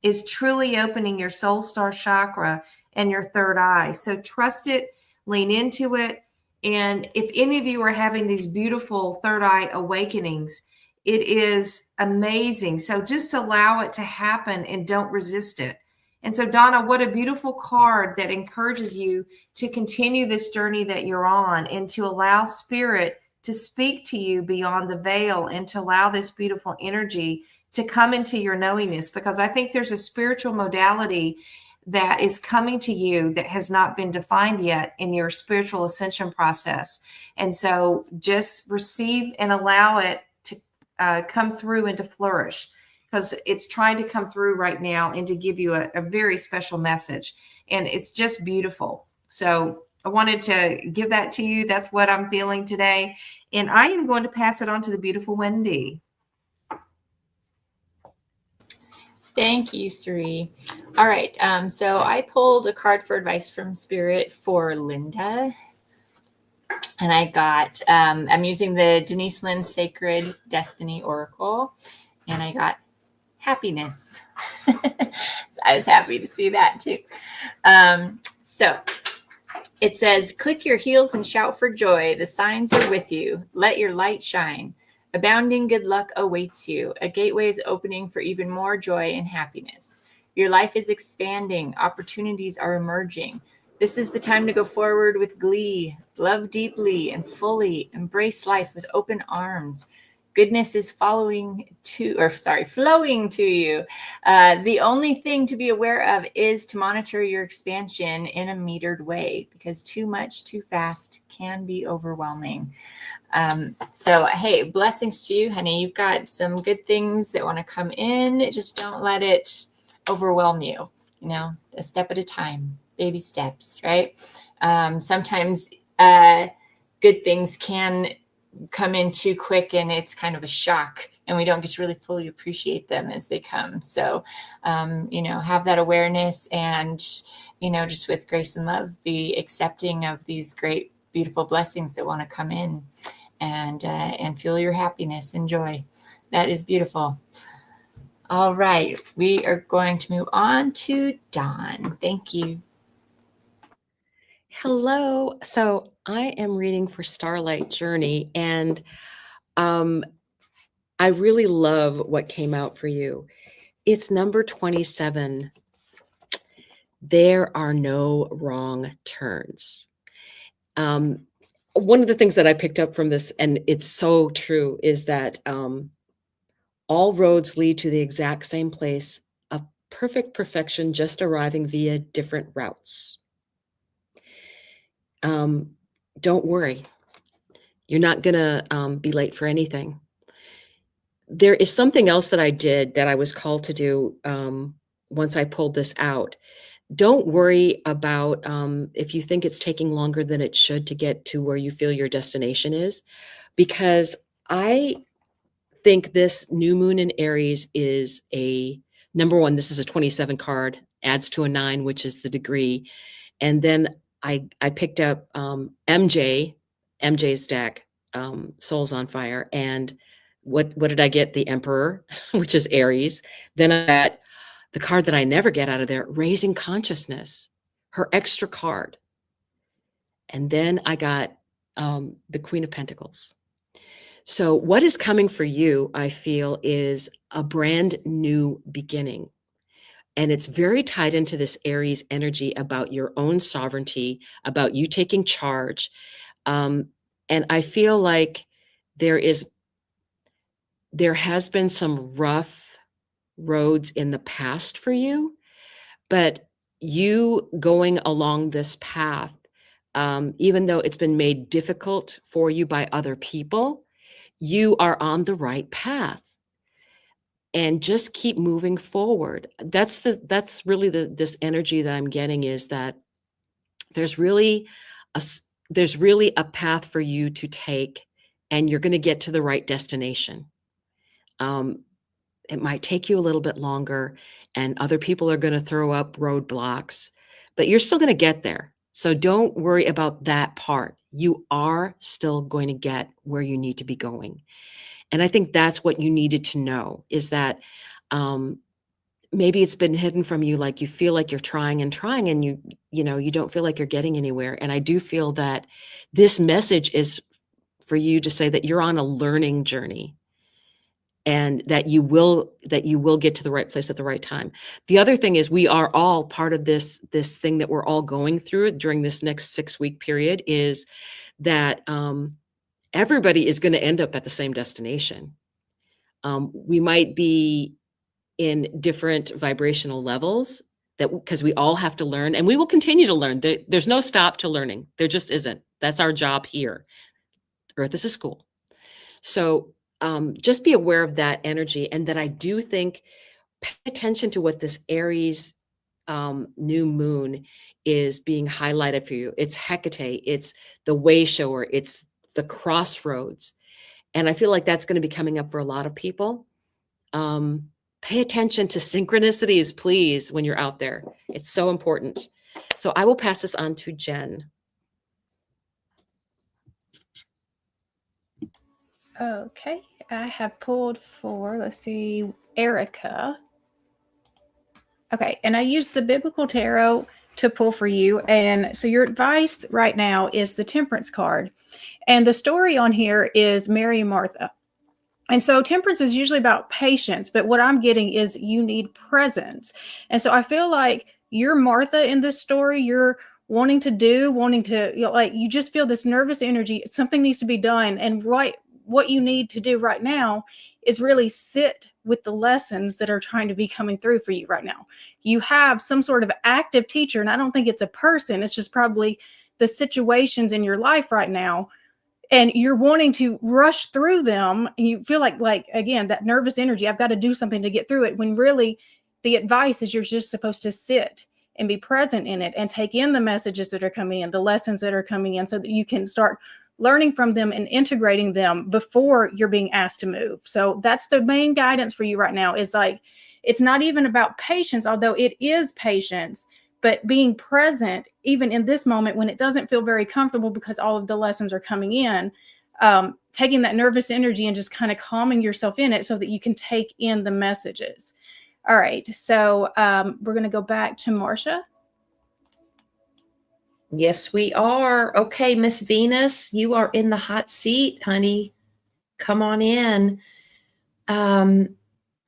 is truly opening your soul star chakra and your third eye. So trust it, lean into it. And if any of you are having these beautiful third eye awakenings, it is amazing. So just allow it to happen and don't resist it. And so, Donna, what a beautiful card that encourages you to continue this journey that you're on and to allow spirit to speak to you beyond the veil and to allow this beautiful energy to come into your knowingness, because I think there's a spiritual modality that is coming to you that has not been defined yet in your spiritual ascension process. And so just receive and allow it to come through and to flourish, because it's trying to come through right now and to give you a very special message. And it's just beautiful. So I wanted to give that to you. That's what I'm feeling today. And I am going to pass it on to the beautiful Wendy. Thank you, Sri. All right. So I pulled a card for advice from Spirit for Linda. And I got, I'm using the Denise Lynn Sacred Destiny Oracle. And I got happiness. So I was happy to see that too. So it says, click your heels and shout for joy. The signs are with you. Let your light shine. Abounding good luck awaits you. A gateway is opening for even more joy and happiness. Your life is expanding. Opportunities are emerging. This is the time to go forward with glee. Love deeply and fully. Embrace life with open arms. Goodness is flowing to you. The only thing to be aware of is to monitor your expansion in a metered way, because too much too fast can be overwhelming. So, hey, blessings to you, honey. You've got some good things that want to come in. Just don't let it overwhelm you. You know, a step at a time, baby steps, right? Sometimes good things can come in too quick and it's kind of a shock and we don't get to really fully appreciate them as they come. So, have that awareness and, just with grace and love, be accepting of these great, beautiful blessings that want to come in and feel your happiness and joy. That is beautiful. All right. We are going to move on to Dawn. Thank you. Hello. So I am reading for Starlight Journey, and I really love what came out for you. It's number 27. There are no wrong turns. One of the things that I picked up from this, and it's so true, is that all roads lead to the exact same place, a perfect perfection, just arriving via different routes. Don't worry. You're not going to be late for anything. There is something else that I did that I was called to do once I pulled this out. Don't worry about if you think it's taking longer than it should to get to where you feel your destination is, because I think this new moon in Aries is number one, this is a 27 card, adds to a 9, which is the degree. And then I picked up MJ's deck, Souls on Fire. And what did I get? The Emperor, which is Aries. Then I got the card that I never get out of there, Raising Consciousness, her extra card. And then I got the Queen of Pentacles. So what is coming for you, I feel, is a brand new beginning. And it's very tied into this Aries energy about your own sovereignty, about you taking charge. And I feel like there has been some rough roads in the past for you, but you going along this path, even though it's been made difficult for you by other people, you are on the right path. And just keep moving forward. That's really this energy that I'm getting, is that there's really a path for you to take, and you're going to get to the right destination. It might take you a little bit longer, and other people are going to throw up roadblocks, but you're still going to get there. So don't worry about that part. you are still going to get where you need to be going. And I think that's what you needed to know, is that maybe it's been hidden from you. Like you feel like you're trying and trying, and you don't feel like you're getting anywhere. And I do feel that this message is for you to say that you're on a learning journey, and that you will get to the right place at the right time. The other thing is, we are all part of this thing that we're all going through during this next 6-week period, is that everybody is going to end up at the same destination. We might be in different vibrational levels, that because we all have to learn, and we will continue to learn. There's no stop to learning. There just isn't. That's our job here. Earth is a school. So just be aware of that energy, and that I do think, pay attention to what this Aries new moon is being highlighted for you. It's Hecate, it's the way shower, it's the crossroads. And I feel like that's going to be coming up for a lot of people. Pay attention to synchronicities, please, when you're out there. It's so important. So I will pass this on to Jen. Okay, I have pulled for, let's see, Erica. Okay, and I used the Biblical Tarot to pull for you. And so your advice right now is the Temperance card. And the story on here is Mary and Martha. And so temperance is usually about patience, but what I'm getting is you need presence. And so I feel like you're Martha in this story. You're wanting to, like, you just feel this nervous energy. Something needs to be done. And what you need to do right now is really sit with the lessons that are trying to be coming through for you right now. You have some sort of active teacher, and I don't think it's a person. It's just probably the situations in your life right now. And you're wanting to rush through them, and you feel like again, that nervous energy, I've got to do something to get through it, when really the advice is you're just supposed to sit and be present in it and take in the messages that are coming in, the lessons that are coming in, so that you can start learning from them and integrating them before you're being asked to move. So that's the main guidance for you right now, is like, it's not even about patience, although it is patience, but being present even in this moment when it doesn't feel very comfortable because all of the lessons are coming in, taking that nervous energy and just kind of calming yourself in it so that you can take in the messages. All right. So we're going to go back to Marcia. Yes, we are. Okay, Miss Venus, you are in the hot seat, honey. Come on in.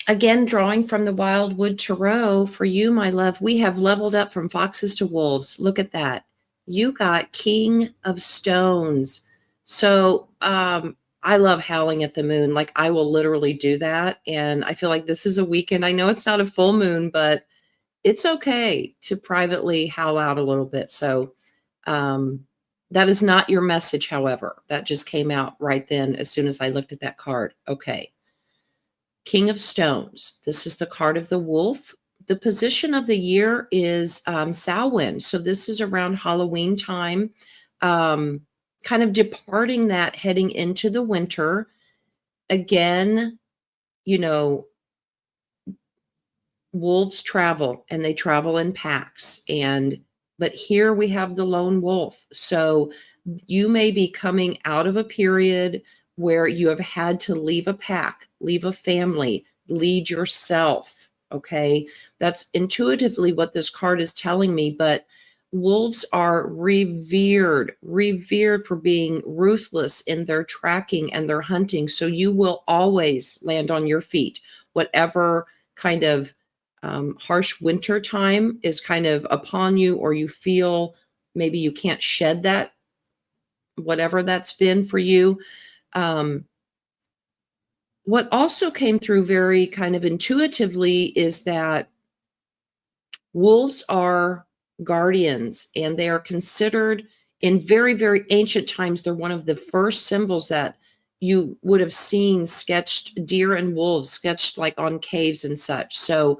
Again, drawing from the Wildwood Tarot for you, my love. We have leveled up from foxes to wolves. Look at that. You got King of Stones. So I love howling at the moon. Like, I will literally do that. And I feel like this is a weekend. I know it's not a full moon, but it's okay to privately howl out a little bit. So that is not your message, however. That just came out right then as soon as I looked at that card. Okay. King of Stones. This is the card of the wolf. The position of the year is Samhain. So this is around Halloween time, kind of departing that, heading into the winter. Again, wolves travel, and they travel in packs. But here we have the lone wolf. So you may be coming out of a period where you have had to leave a pack, leave a family, lead yourself. Okay. That's intuitively what this card is telling me. But wolves are revered for being ruthless in their tracking and their hunting. So you will always land on your feet, whatever kind of harsh winter time is kind of upon you, or you feel maybe you can't shed that, whatever that's been for you. What also came through very kind of intuitively is that wolves are guardians, and they are considered in very, very ancient times. They're one of the first symbols that you would have seen sketched, deer and wolves sketched like on caves and such. So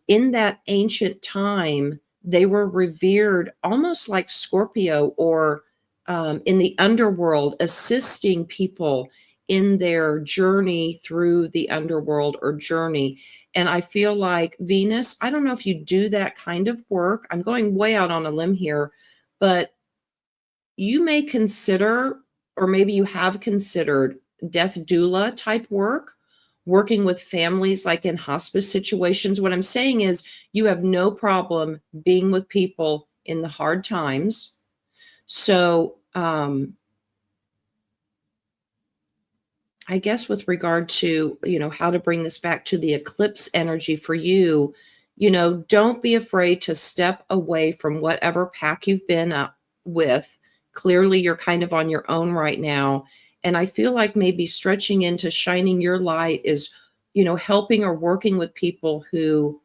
in that ancient time, they were revered almost like Scorpio, or in the underworld, assisting people in their journey through the underworld or journey. And I feel like Venus, I don't know if you do that kind of work. I'm going way out on a limb here, but you may consider, or maybe you have considered, death doula type work, working with families like in hospice situations. What I'm saying is you have no problem being with people in the hard times. So, I guess with regard to, how to bring this back to the eclipse energy for you, don't be afraid to step away from whatever pack you've been with. Clearly, you're kind of on your own right now. And I feel like maybe stretching into shining your light is, helping or working with people who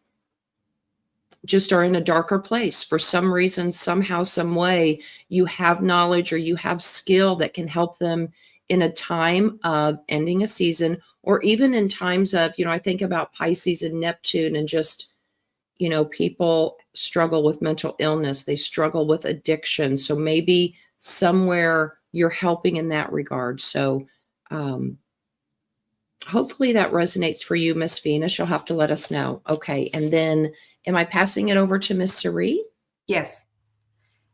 just are in a darker place for some reason, somehow, some way. You have knowledge or you have skill that can help them in a time of ending a season, or even in times of, I think about Pisces and Neptune, and just, people struggle with mental illness, they struggle with addiction. So maybe somewhere you're helping in that regard. So hopefully that resonates for you, Miss Venus. You'll have to let us know. Okay. And then am I passing it over to Miss Cerie? Yes.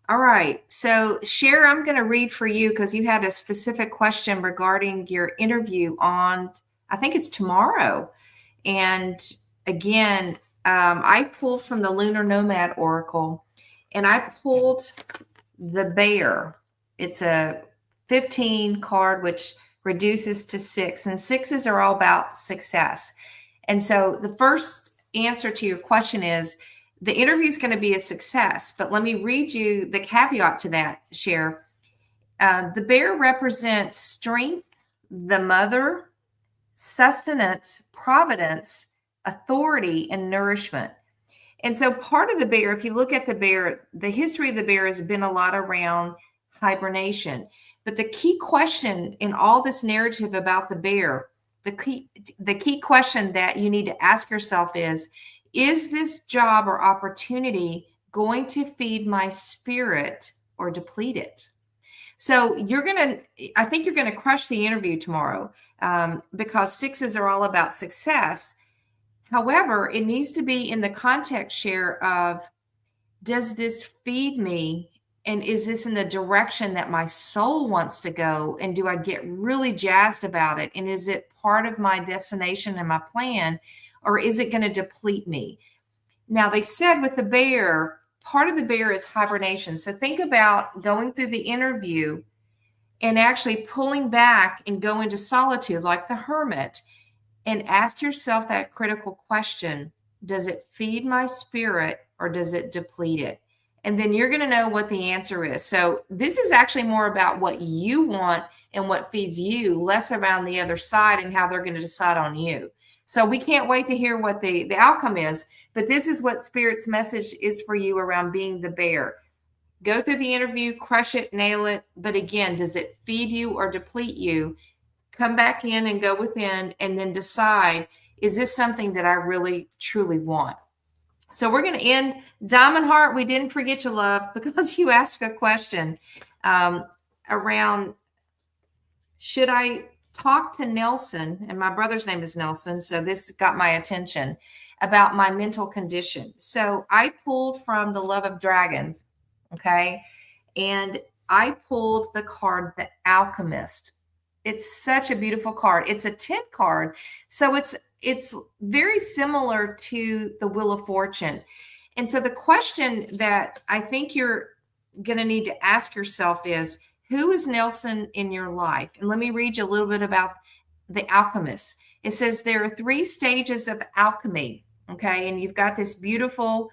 All right. So, Cher, I'm going to read for you because you had a specific question regarding your interview on, I think it's tomorrow. And again, I pulled from the Lunar Nomad Oracle, and I pulled the bear. It's a 15 card, which reduces to 6. And 6s are all about success. And so the first answer to your question is, the interview is going to be a success, but let me read you the caveat to that, Cher. The bear represents strength, the mother, sustenance, providence, authority, and nourishment. And so part of the bear, if you look at the bear, the history of the bear has been a lot around hibernation. But the key question in all this narrative about the bear, the key question that you need to ask yourself is this job or opportunity going to feed my spirit or deplete it? So I think you're going to crush the interview tomorrow, because 6s are all about success. However, it needs to be in the context, Cher, of, does this feed me? And is this in the direction that my soul wants to go? And do I get really jazzed about it? And is it part of my destination and my plan? Or is it going to deplete me? Now, they said with the bear, part of the bear is hibernation. So think about going through the interview and actually pulling back and go into solitude like the hermit, and ask yourself that critical question: does it feed my spirit or does it deplete it? And then you're going to know what the answer is. So this is actually more about what you want and what feeds you, less around the other side and how they're going to decide on you. So we can't wait to hear what the outcome is. But this is what Spirit's message is for you around being the bear. Go through the interview, crush it, nail it. But again, does it feed you or deplete you? Come back in and go within, and then decide, is this something that I really, truly want? So we're going to end. Diamond Heart, we didn't forget you, love, because you asked a question around, should I talk to Nelson? And my brother's name is Nelson, so this got my attention, about my mental condition. So I pulled from the Love of Dragons, okay? And I pulled the card, the Alchemist. It's such a beautiful card. It's a 10 card. So it's very similar to the Wheel of Fortune. And so the question that I think you're going to need to ask yourself is, who is Nelson in your life? And let me read you a little bit about the Alchemist. It says there are 3 stages of alchemy, okay? And you've got this beautiful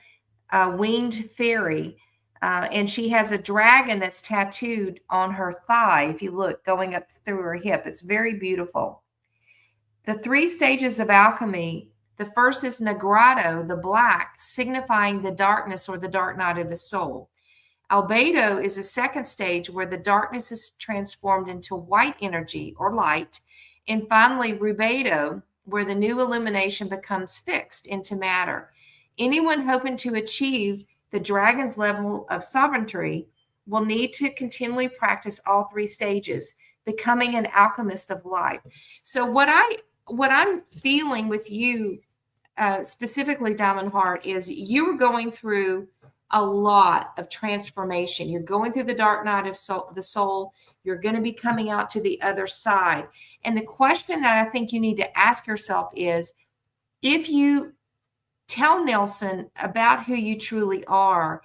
winged fairy, and she has a dragon that's tattooed on her thigh. If you look, going up through her hip, it's very beautiful. The 3 stages of alchemy, the first is Negrado, the black, signifying the darkness or the dark night of the soul. Albedo is a second stage where the darkness is transformed into white energy or light. And finally, Rubedo, where the new illumination becomes fixed into matter. Anyone hoping to achieve the dragon's level of sovereignty will need to continually practice all 3 stages, becoming an alchemist of life. So what I'm feeling with you, specifically Diamond Heart, is you were going through a lot of transformation. You're going through the dark night of the soul. You're going to be coming out to the other side. And the question that I think you need to ask yourself is, if you tell Nelson about who you truly are,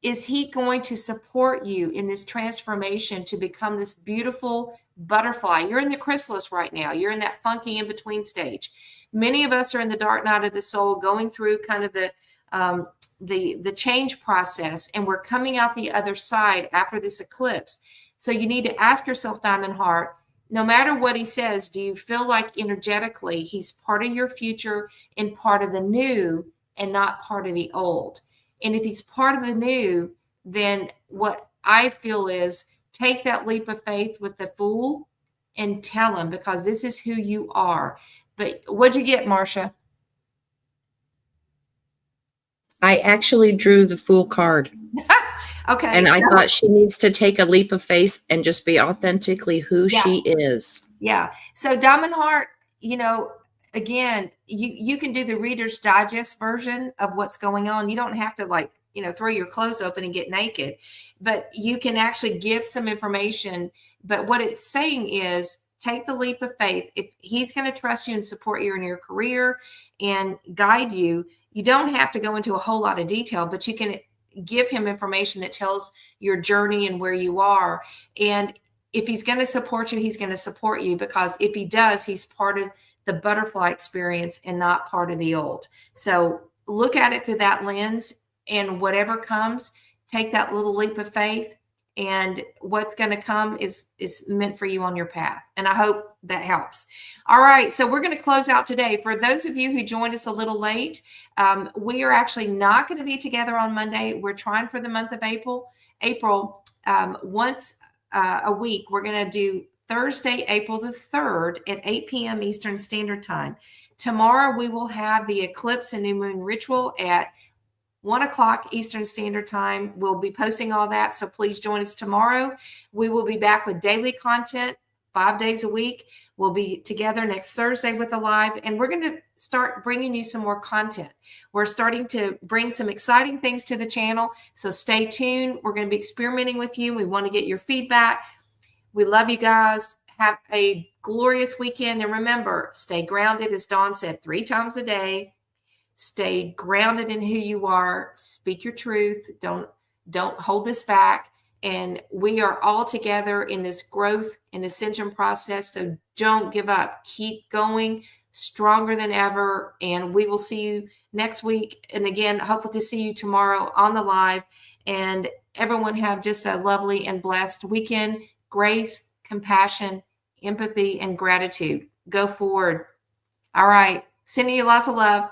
is he going to support you in this transformation to become this beautiful butterfly? You're in the chrysalis right now. You're in that funky in-between stage. Many of us are in the dark night of the soul, going through kind of the change process, and we're coming out the other side after this eclipse. So you need to ask yourself, Diamond Heart, no matter what he says, do you feel like energetically he's part of your future and part of the new and not part of the old? And if he's part of the new, then what I feel is take that leap of faith with the Fool and tell him, because this is who you are. But what'd you get, Marcia? I actually drew the Fool card. Okay. And I thought she needs to take a leap of faith and just be authentically who she is. Yeah. So Diamond Heart, again, you can do the Reader's Digest version of what's going on. You don't have to throw your clothes open and get naked, but you can actually give some information. But what it's saying is take the leap of faith. If he's going to trust you and support you in your career and guide you, you don't have to go into a whole lot of detail, but you can give him information that tells your journey and where you are. And if he's going to support you, he's going to support you, because if he does, he's part of the butterfly experience and not part of the old. So look at it through that lens, and whatever comes, take that little leap of faith, and what's going to come is meant for you on your path. And I hope that helps. All right. So we're going to close out today. For those of you who joined us a little late, we are actually not going to be together on Monday. We're trying for the month of April, once a week. We're going to do Thursday, April the 3rd at 8 p.m. Eastern Standard Time. Tomorrow, we will have the eclipse and new moon ritual at 1 o'clock Eastern Standard Time. We'll be posting all that, so please join us tomorrow. We will be back with daily content 5 days a week. We'll be together next Thursday with a live, and we're going to start bringing you some more content. We're starting to bring some exciting things to the channel, so stay tuned. We're going to be experimenting with you. We want to get your feedback. We love you guys. Have a glorious weekend, and remember, stay grounded, as Dawn said 3 times a day. Stay grounded in who you are. Speak your truth. Don't hold this back. And we are all together in this growth and ascension process. So don't give up. Keep going, stronger than ever. And we will see you next week. And again, hopefully to see you tomorrow on the live. And everyone have just a lovely and blessed weekend. Grace, compassion, empathy, and gratitude. Go forward. All right. Sending you lots of love.